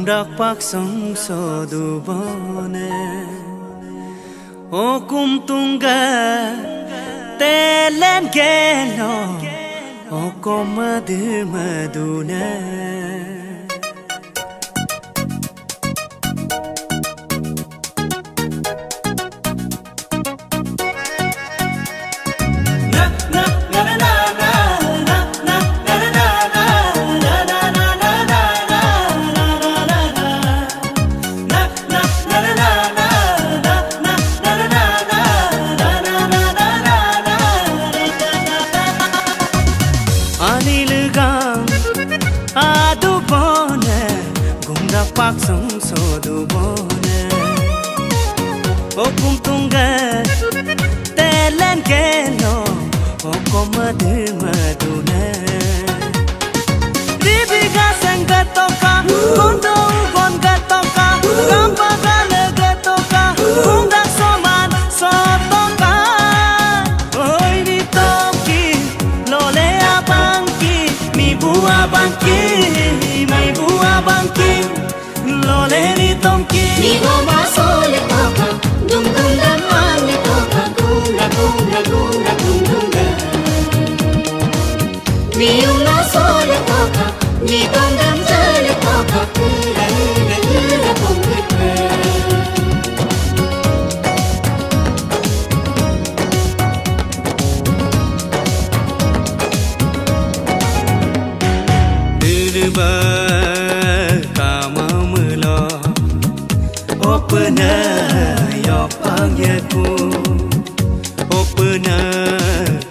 Gumdak pak song so du bone O kum tunga te len gelo O kom madu maduna Adu bone Gumdak pak song so du bone O kum tunga te len gelo O kom madu maduna Ribiga sanga toka Kondo gon ga toka Rampa gale ga toka Gumdak soman so toka Oi ni toki Lole abanki Mi bua banki Mi bua banki Lole ni tonki Ni goma sole toka Dum dum dum wale toka Gunga gunga gunga dum dum dum Ni una sole toka Ni dum dum sole toka Kura kura kura kunga kura Dirba kamamula Opena yopang yaku Opena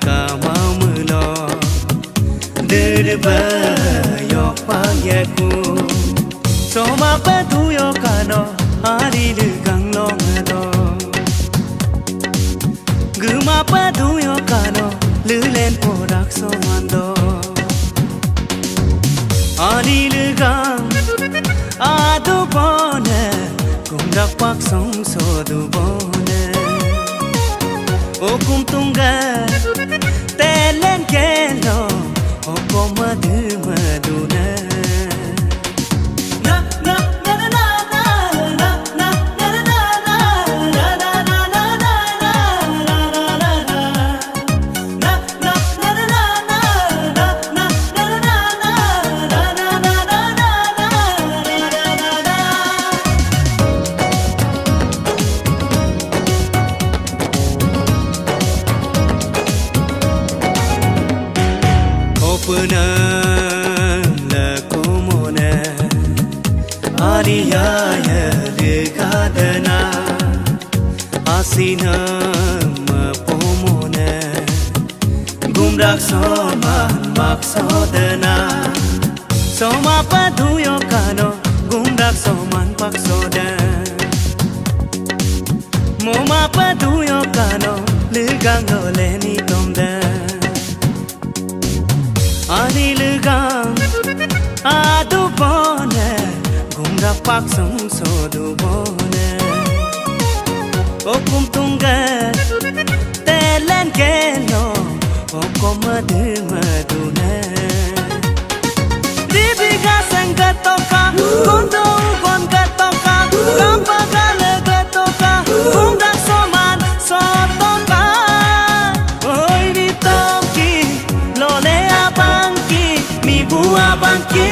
kamamula Dirba yopang yaku Soma patu yokano hari lugang longado Guma patu yokano lulen porak somando Anilugang adu bone Gumdak pak song so du bone O kum tunga te len gelo O kom madu maduna Opena la komona Ariya ya dekadana Asina mapomona Gumdak soman maksodana Soma padu yokano Gumdak soman paksoda Moma padu yokano Lugang loleni tomda Anilugang adu bone Gumdak pak song so du bone O kum tunga te len gelo O kom madu maduna Ribiga sanga toka Kondo gon ga toka Rampa gale ga toka Gumdak soman so toka Oi ni toki Lole abanki Mi bua banki